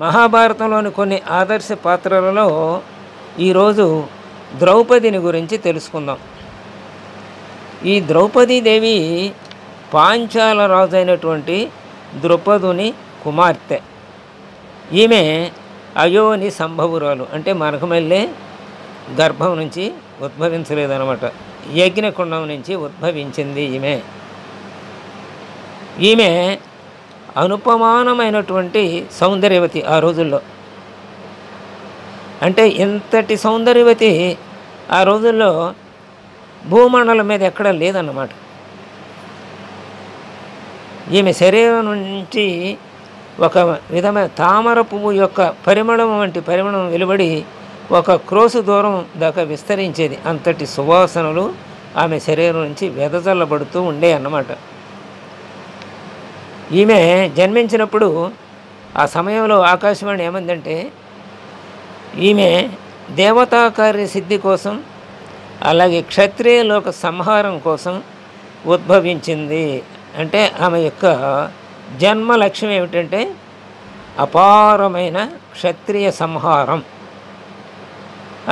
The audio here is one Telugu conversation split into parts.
మహాభారతంలోని కొన్ని ఆదర్శ పాత్రలలో ఈరోజు ద్రౌపదిని గురించి తెలుసుకుందాం. ఈ ద్రౌపదీదేవి పాంచాల రాజు అయినటువంటి ద్రుపదుని కుమార్తె. ఈమె అయోని సంభవురాలు, అంటే మనకమల్లే గర్భం నుంచి ఉద్భవించలేదన్నమాట, యజ్ఞకుండం నుంచి ఉద్భవించింది ఈమె అనుపమానమైనటువంటి సౌందర్యవతి. ఆ రోజుల్లో అంటే ఇంతటి సౌందర్యవతి ఆ రోజుల్లో భూమండలం మీద ఎక్కడా లేదన్నమాట. ఈమె శరీరం నుంచి ఒక విధమైన తామర పువ్వు యొక్క పరిమళం వంటి పరిమళం వెలువడి ఒక క్రోసు దూరం దాకా విస్తరించేది. అంతటి సువాసనలు ఆమె శరీరం నుంచి వెదజల్లబడుతూ ఉండే అన్నమాట. ఈమె జన్మించినప్పుడు ఆ సమయంలో ఆకాశవాణి ఏమందంటే, ఈమె దేవతాకార్య సిద్ధి కోసం, అలాగే క్షత్రియ లోక సంహారం కోసం ఉద్భవించింది. అంటే ఆమె యొక్క జన్మ లక్ష్యం ఏమిటంటే అపారమైన క్షత్రియ సంహారం.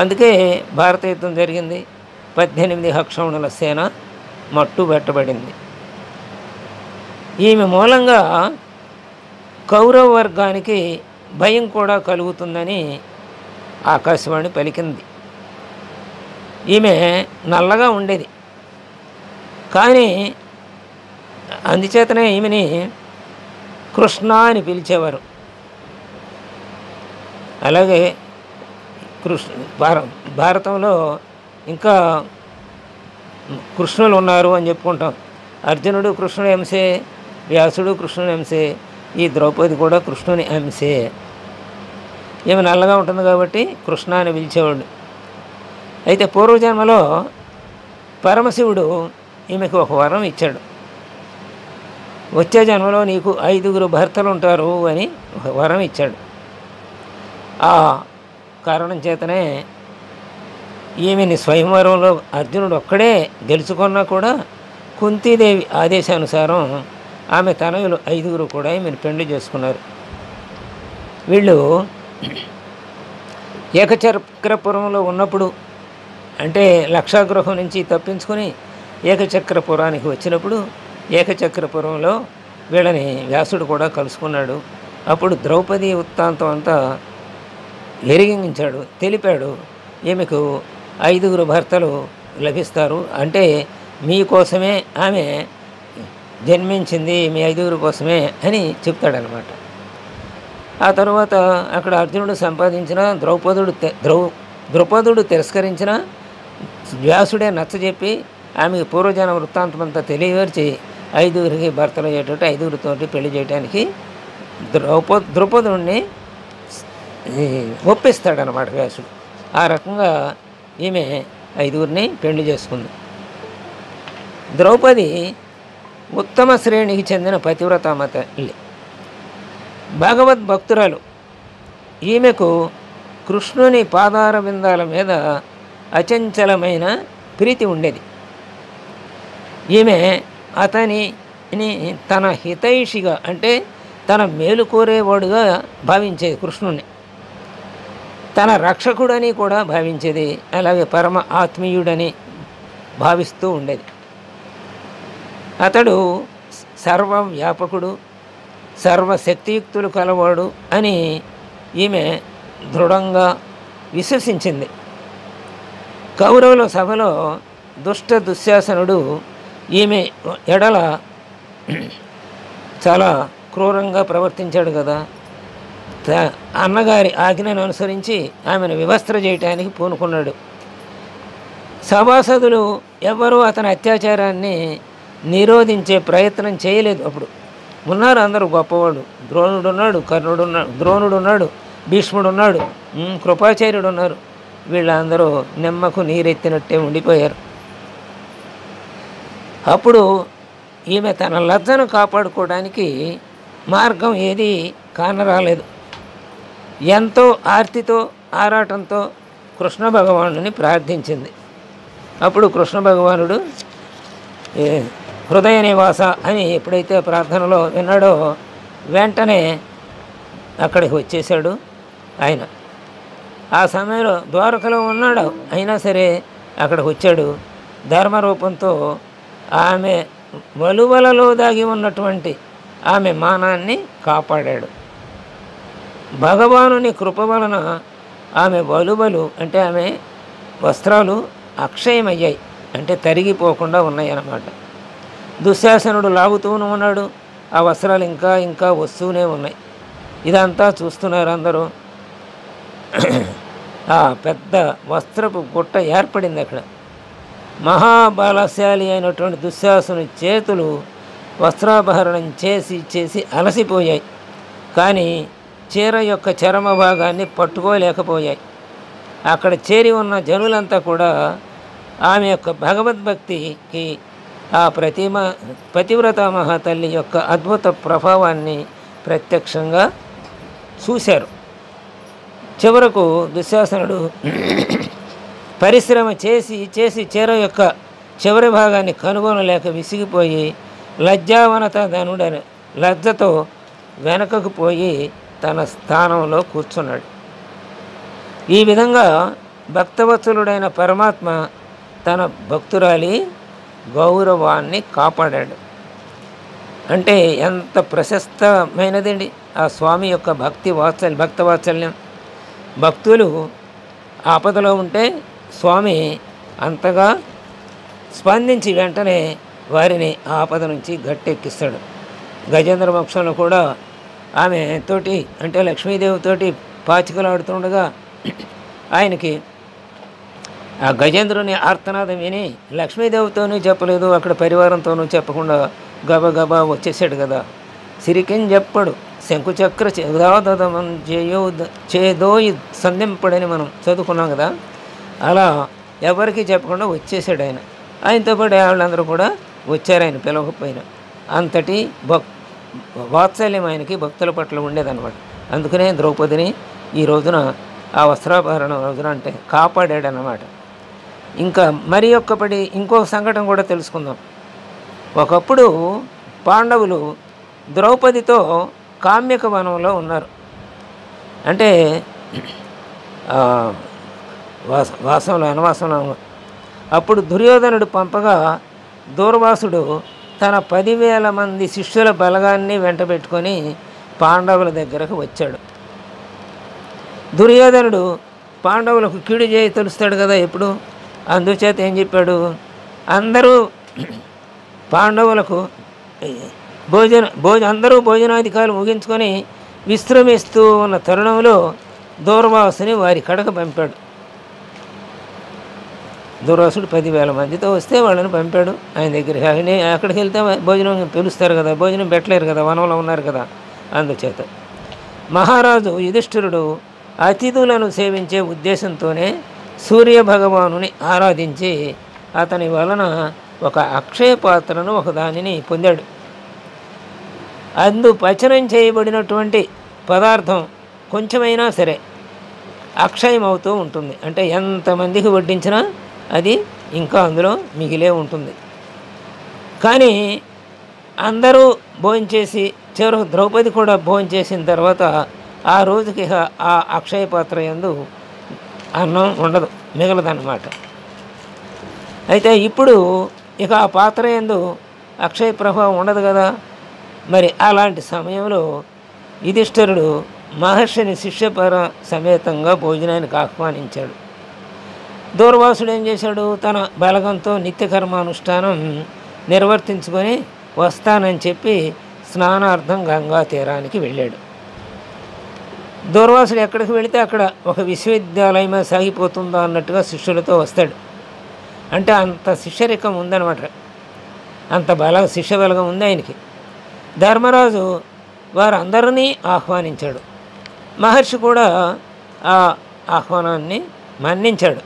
అందుకే భారత యుద్ధం జరిగింది. 18 హక్షౌణుల సేన మట్టుబెట్టబడింది. ఈమె మూలంగా కౌరవ వర్గానికి భయం కూడా కలుగుతుందని ఆకాశవాణి పలికింది. ఈమె నల్లగా ఉండేది, కానీ అందుచేతనే ఈమెని కృష్ణ అని పిలిచేవారు. అలాగే భారతంలో ఇంకా కృష్ణులు ఉన్నారు అని చెప్పుకుంటాం. అర్జునుడు కృష్ణుని అంశే, వ్యాసుడు కృష్ణుని అంశే, ఈ ద్రౌపది కూడా కృష్ణుని అంశే. ఈమె నల్లగా ఉంటుంది కాబట్టి కృష్ణ అని పిలిచేవాడు. అయితే పూర్వజన్మలో పరమశివుడు ఈమెకు ఒక వరం ఇచ్చాడు. వచ్చే జన్మలో నీకు 5 భర్తలు ఉంటారు అని ఒక వరం ఇచ్చాడు. ఆ కారణం చేతనే ఈమెని స్వయంవరంలో అర్జునుడు ఒక్కడే గెలుచుకున్నా కూడా కుంతీదేవి ఆదేశానుసారం ఆమె తనయులు 5 కూడా ఈమెను పెళ్లి చేసుకున్నారు. వీళ్ళు ఏకచక్రపురంలో ఉన్నప్పుడు, అంటే లక్షాగృహం నుంచి తప్పించుకొని ఏకచక్రపురానికి వచ్చినప్పుడు ఏకచక్రపురంలో వీళ్ళని వ్యాసుడు కూడా కలుసుకున్నాడు. అప్పుడు ద్రౌపది వృత్తాంతం అంతా ఎరిగించాడు, తెలిపాడు. ఈమెకు 5 భర్తలు లభిస్తారు, అంటే మీకోసమే ఆమె జన్మించింది, మీ 5 కోసమే అని చెప్తాడనమాట. ఆ తర్వాత అక్కడ అర్జునుడు సంపాదించిన ద్రౌపదుడు తిరస్కరించిన వ్యాసుడే నచ్చజెప్పి ఆమెకు పూర్వజన వృత్తాంతం అంతా తెలియవరిచి 5 భర్తలు అయ్యేటట్టు 5 పెళ్లి చేయడానికి ద్రౌపదుడిని ఒప్పిస్తాడనమాట వ్యాసుడు. ఆ రకంగా ఈమె 5 పెళ్లి చేసుకుంది. ద్రౌపది ఉత్తమ శ్రేణికి చెందిన పతివ్రతామ తల్లి, భగవద్భక్తురాలు. ఈమెకు కృష్ణుని పాదార బిందాల మీద అచంచలమైన ప్రీతి ఉండేది. ఈమె అతనిని తన హితైషిగా, అంటే తన మేలు కోరేవాడుగా భావించేది, కృష్ణుని తన రక్షకుడని కూడా భావించేది, అలాగే పరమ ఆత్మీయుడని భావిస్తూ ఉండేది. అతడు సర్వవ్యాపకుడు, సర్వశక్తియుక్తులు కలవాడు అని ఈమె దృఢంగా విశ్వసించింది. కౌరవుల సభలో దుశ్శాసనుడు ఈమె ఎడల చాలా క్రూరంగా ప్రవర్తించాడు కదా. అన్నగారి ఆజ్ఞను అనుసరించి ఆమెను వివస్త్ర చేయటానికి పూనుకున్నాడు. సభాసదులు ఎవరూ అతని అత్యాచారాన్ని నిరోధించే ప్రయత్నం చేయలేదు. అప్పుడు ఉన్నారు అందరూ గొప్పవాడు, ద్రోణుడున్నాడు, ద్రోణుడున్నాడు, భీష్ముడున్నాడు, కృపాచార్యుడు ఉన్నారు. వీళ్ళందరూ నిమ్మకు నీరెత్తినట్టే ఉండిపోయారు. అప్పుడు ఈమె తన లజ్జను కాపాడుకోవడానికి మార్గం ఏది కానరాలేదు. ఎంతో ఆర్తితో ఆరాటంతో కృష్ణ భగవానుని ప్రార్థించింది. అప్పుడు కృష్ణ భగవానుడు హృదయ నివాస అని ఎప్పుడైతే ప్రార్థనలో విన్నాడో వెంటనే అక్కడికి వచ్చేసాడు ఆయన. ఆ సమయంలో ద్వారకలో ఉన్నాడు, అయినా సరే అక్కడికి వచ్చాడు. ధర్మరూపంతో ఆమె వలువలలో దాగి ఉన్నటువంటి ఆమె మానాన్ని కాపాడాడు. భగవానుని కృప వలన ఆమె వలువలు అంటే ఆమె వస్త్రాలు అక్షయమయ్యాయి, అంటే తరిగిపోకుండా ఉన్నాయి అన్నమాట. దుశ్శాసనుడు లాగుతూనే ఉన్నాడు, ఆ వస్త్రాలు ఇంకా ఇంకా వస్తూనే ఉన్నాయి. ఇదంతా చూస్తున్నారు అందరూ. ఆ పెద్ద వస్త్రపు గుట్ట ఏర్పడింది అక్కడ. మహాబలశాలి అయినటువంటి దుశ్శాసనుని చేతులు వస్త్రాపహరణం చేసి చేసి అలసిపోయాయి, కానీ చీర యొక్క చర్మ భాగాన్ని పట్టుకోలేకపోయాయి. అక్కడ చేరి ఉన్న జనులంతా కూడా ఆమె యొక్క భగవద్భక్తికి ఆ పతివ్రత మహాతల్లి యొక్క అద్భుత ప్రభావాన్ని ప్రత్యక్షంగా చూశారు. చివరకు దుశ్శాసనుడు పరిశ్రమ చేసి చేసి చీర యొక్క చివరి భాగాన్ని కనుగొనలేక విసిగిపోయి లజ్జావనత ధనుడని లజ్జతో వెనకకు పోయి తన స్థానంలో కూర్చున్నాడు. ఈ విధంగా భక్తవత్సలుడైన పరమాత్మ తన భక్తురాలి గౌరవాన్ని కాపాడాడు. అంటే ఎంత ప్రశస్తమైనదండి ఆ స్వామి యొక్క భక్తవాత్సల్యం. భక్తులు ఆపదలో ఉంటే స్వామి అంతగా స్పందించి వెంటనే వారిని ఆపద నుంచి గట్టెక్కిస్తాడు. గజేంద్ర మోక్షంలో కూడా ఆమె తోటి అంటే లక్ష్మీదేవితోటి పాచికలాడుతుండగా ఆయనకి ఆ గజేంద్రుని ఆర్తనాదం విని లక్ష్మీదేవితోనూ చెప్పలేదు, అక్కడ పరివారంతోనూ చెప్పకుండా గబగబా వచ్చేసాడు కదా. సిరికెన్ చెప్పడు శంకుచక్ర చేదోయి సంధింపడని మనం చదువుకున్నాం కదా. అలా ఎవరికి చెప్పకుండా వచ్చేసాడు ఆయన. ఆయనతో పాటు వాళ్ళందరూ కూడా వచ్చారు ఆయన పిలవకపోయినా. అంతటి వాత్సల్యం ఆయనకి భక్తుల పట్ల ఉండేదన్నమాట. అందుకనే ద్రౌపదిని ఈ రోజున ఆ వస్త్రాపహరణ రోజున అంటే కాపాడాడన్నమాట. ఇంకా మరి ఒక్కపడి ఇంకో సంఘటన కూడా తెలుసుకుందాం. ఒకప్పుడు పాండవులు ద్రౌపదితో కామ్యక వనంలో ఉన్నారు. అంటే వనవాసంలో. అప్పుడు దుర్యోధనుడు పంపగా దూర్వాసుడు తన 10,000 మంది శిష్యుల బలగాన్ని వెంటబెట్టుకొని పాండవుల దగ్గరకు వచ్చాడు. దుర్యోధనుడు పాండవులకు కీడు చేయి తెలుస్తాడు కదా ఎప్పుడు. అందుచేత ఏం చెప్పాడు, అందరూ పాండవులకు అందరూ భోజనాధికారులు ముగించుకొని విశ్రమిస్తూ ఉన్న తరుణంలో దూర్వాసుని వారి కడకు పంపాడు. దూర్వాసుడు 10,000 మందితో వస్తే వాళ్ళని పంపాడు ఆయన దగ్గరికి. ఆయన అక్కడికి వెళ్తే భోజనం పిలుస్తారు కదా, భోజనం పెట్టలేరు కదా, వనంలో ఉన్నారు కదా. అందుచేత మహారాజు యుధిష్ఠిరుడు అతిథులను సేవించే ఉద్దేశంతోనే సూర్య భగవానుని ఆరాధించి అతని వలన ఒక అక్షయ పాత్రను ఒకదానిని పొందాడు. అందు పచనం చేయబడినటువంటి పదార్థం కొంచెమైనా సరే అక్షయం అవుతూ ఉంటుంది. అంటే ఎంతమందికి వడ్డించినా అది ఇంకా అందులో మిగిలే ఉంటుంది. కానీ అందరూ భోంచేసి చివరకు ద్రౌపది కూడా భోంచేసిన తర్వాత ఆ రోజుకి ఆ అక్షయ పాత్ర యందు అన్నం ఉండదు, మిగలదన్నమాట. అయితే ఇప్పుడు ఇక ఆ పాత్ర యందు అక్షయ ప్రభావం ఉండదు కదా. మరి అలాంటి సమయంలో యుధిష్ఠిరుడు మహర్షిని శిష్యపర సమేతంగా భోజనానికి ఆహ్వానించాడు. దూర్వాసుడు ఏం చేశాడు, తన బలగంతో నిత్యకర్మానుష్ఠానం నిర్వర్తించుకొని వస్తానని చెప్పి స్నానార్థం గంగా తీరానికి వెళ్ళాడు. దూర్వాసుడు ఎక్కడికి వెళితే అక్కడ ఒక విశ్వవిద్యాలయమే సాగిపోతుందా అన్నట్టుగా శిష్యులతో వస్తాడు. అంటే అంత శిష్యరికం ఉందన్నమాట, అంత శిష్య బలగం ఉంది ఆయనకి. ధర్మరాజు వారందరినీ ఆహ్వానించాడు. మహర్షి కూడా ఆ ఆహ్వానాన్ని మన్నించాడు.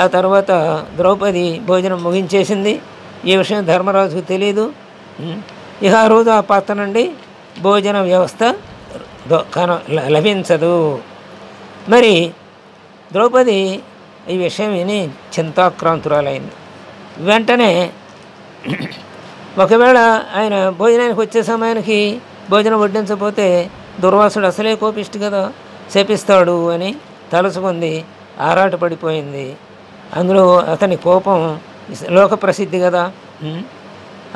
ఆ తర్వాత ద్రౌపది భోజనం ముగించేసింది. ఈ విషయం ధర్మరాజుకు తెలియదు. ఇక ఆ రోజు ఆ పాత్ర నుండి భోజన వ్యవస్థ లభించదు. మరి ద్రౌపది ఈ విషయం విని చింతాక్రాంతురాలైంది. వెంటనే ఒకవేళ ఆయన భోజనానికి వచ్చే సమయానికి భోజనం వడ్డించకపోతే దుర్వాసుడు అసలే కోపిష్టి కదా, శపిస్తాడు అని తలుచుకుంది, ఆరాటపడిపోయింది. అందులో అతని కోపం లోక ప్రసిద్ధి కదా.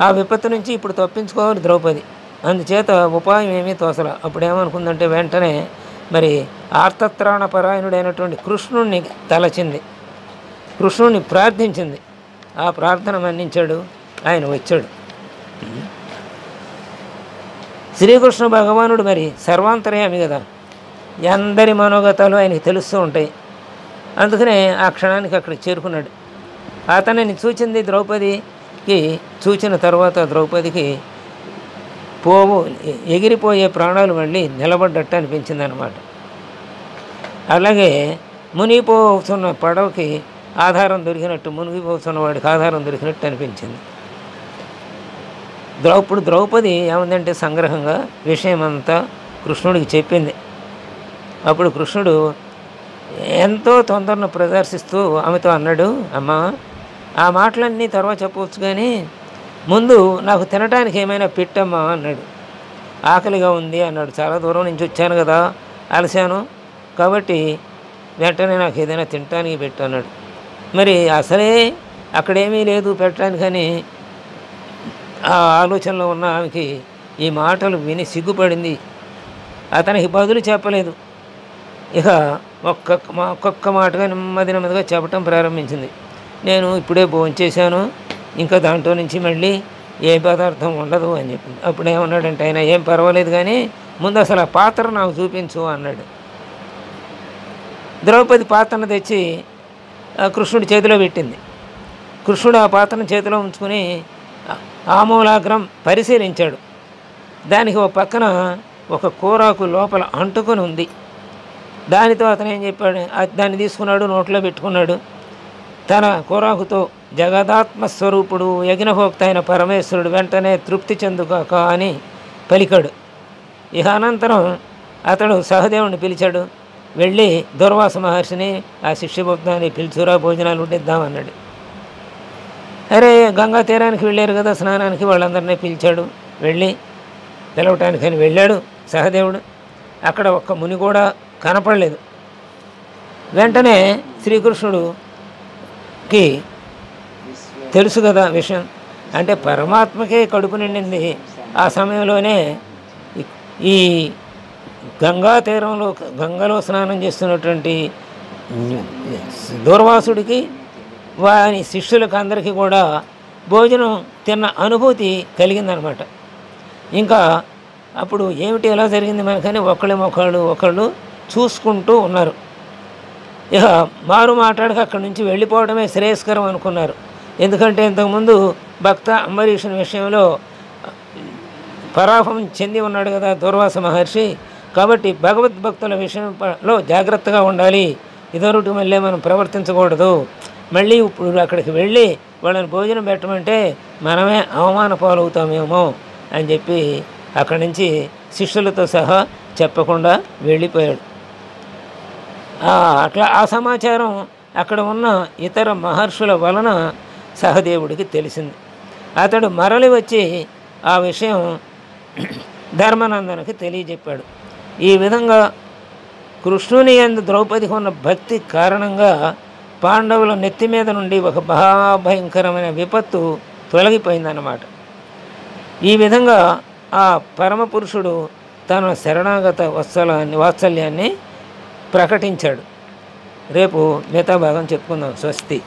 ఆ విపత్తు నుంచి ఇప్పుడు తప్పించుకోవాలి ద్రౌపది. అందుచేత ఉపాయం ఏమీ తోసల. అప్పుడేమనుకుందంటే వెంటనే మరి ఆర్తత్రాణ పరాయణుడైనటువంటి కృష్ణుణ్ణి తలచింది, కృష్ణుణ్ణి ప్రార్థించింది. ఆ ప్రార్థన మన్నించాడు, ఆయన వచ్చాడు. శ్రీకృష్ణ భగవానుడు మరి సర్వాంతర్యామి కదా, అందరి మనోగతాలు ఆయనకి తెలుస్తూ ఉంటాయి. అందుకనే ఆ క్షణానికి అక్కడికి చేరుకున్నాడు. అతనిని చూచింది ద్రౌపదికి. చూచిన తర్వాత ద్రౌపదికి ఎగిరిపోయే ప్రాణాలు మళ్ళీ నిలబడ్డట్టు అనిపించింది అన్నమాట. అలాగే మునిగిపోతున్న పడవకి ఆధారం దొరికినట్టు, మునిగిపోతున్న వాడికి ఆధారం దొరికినట్టు అనిపించింది. ఇప్పుడు ద్రౌపది ఏమందంటే సంగ్రహంగా విషయమంతా కృష్ణుడికి చెప్పింది. అప్పుడు కృష్ణుడు ఎంతో తొందరను ప్రదర్శిస్తూ ఆమెతో అన్నాడు, అమ్మా ఆ మాటలన్నీ తర్వాత చెప్పవచ్చు, కానీ ముందు నాకు తినటానికి ఏమైనా పెట్టమ్మా అన్నాడు. ఆకలిగా ఉంది అన్నాడు. చాలా దూరం నుంచి వచ్చాను కదా, అలసాను, కాబట్టి వెంటనే నాకు ఏదైనా తినటానికి పెట్టు అన్నాడు. మరి అసలే అక్కడేమీ లేదు పెట్టడానికని ఆ ఆలోచనలో ఉన్న ఆమెకి ఈ మాటలు విని సిగ్గుపడింది. అతనికి బదులు చెప్పలేదు. ఇక ఒక్కొక్క మాటగా నెమ్మదిగా చెప్పటం ప్రారంభించింది. నేను ఇప్పుడే భోంచేశాను, ఇంకా దాంట్లో నుంచి మళ్ళీ ఏ పదార్థం ఉండదు అని చెప్పింది. అప్పుడు ఏమన్నాడంటే ఆయన, ఏం పర్వాలేదు కానీ ముందు అసలు ఆ పాత్ర నాకు చూపించు అన్నాడు. ద్రౌపది పాత్రను తెచ్చి కృష్ణుడి చేతిలో పెట్టింది. కృష్ణుడు ఆ పాత్రను చేతిలో ఉంచుకుని ఆమూలాగ్రం పరిశీలించాడు. దానికి ఒక పక్కన ఒక కూరాకు లోపల అంటుకొని ఉంది. దానితో అతను ఏం చెప్పాడు, దాన్ని తీసుకున్నాడు, నోట్లో పెట్టుకున్నాడు. తన కూరాకుతో జగదాత్మస్వరూపుడు యజ్ఞభోక్త అయిన పరమేశ్వరుడు వెంటనే తృప్తి చెందుగాక అని పలికాడు. ఇక అనంతరం అతడు సహదేవుని పిలిచాడు. వెళ్ళి దుర్వాస మహర్షిని ఆ శిష్యభక్తాన్ని పిలుచురా, భోజనాలు వడ్డిద్దామన్నాడు. అరే గంగా తీరానికి వెళ్ళారు కదా స్నానానికి, వాళ్ళందరినీ పిలిచాడు. వెళ్ళి పిలవటానికని వెళ్ళాడు సహదేవుడు. అక్కడ ఒక్క ముని కూడా కనపడలేదు. వెంటనే శ్రీకృష్ణుడికి తెలుసు కదా విషయం, అంటే పరమాత్మకే కడుపు నిండింది. ఆ సమయంలోనే ఈ గంగా తీరంలో గంగలో స్నానం చేస్తున్నటువంటి దూర్వాసుడికి వారి శిష్యులకు అందరికీ కూడా భోజనం తిన్న అనుభూతి కలిగిందనమాట. ఇంకా అప్పుడు ఏమిటి ఎలా జరిగింది మనకని ఒకళ్ళు చూసుకుంటూ ఉన్నారు. ఇక మారు మాట్లాడక అక్కడి నుంచి వెళ్ళిపోవడమే శ్రేయస్కరం అనుకున్నారు. ఎందుకంటే ఇంతకుముందు భక్త అంబరీషుని విషయంలో పరాభవం చెంది ఉన్నాడు కదా దుర్వాస మహర్షి. కాబట్టి భగవద్భక్తుల విషయంలో జాగ్రత్తగా ఉండాలి, ఇదొరటి మళ్ళీ మనం ప్రవర్తించకూడదు. మళ్ళీ ఇప్పుడు అక్కడికి వెళ్ళి వాళ్ళని భోజనం పెట్టమంటే మనమే అవమాన పాలవుతామేమో అని చెప్పి అక్కడి నుంచి శిష్యులతో సహా చెప్పకుండా వెళ్ళిపోయాడు. అట్లా ఆ సమాచారం అక్కడ ఉన్న ఇతర మహర్షుల వలన సహదేవుడికి తెలిసింది. అతడు మరలి వచ్చి ఆ విషయం ధర్మనందనకి తెలియజెప్పాడు. ఈ విధంగా కృష్ణుని యందు ద్రౌపదికి ఉన్న భక్తి కారణంగా పాండవుల నెత్తి మీద నుండి ఒక మహాభయంకరమైన విపత్తు తొలగిపోయిందన్నమాట. ఈ విధంగా ఆ పరమపురుషుడు తన శరణాగత వాత్సల్యాన్ని ప్రకటించాడు. రేపు మిగతా భాగం చెప్పుకుందాం. స్వస్తి.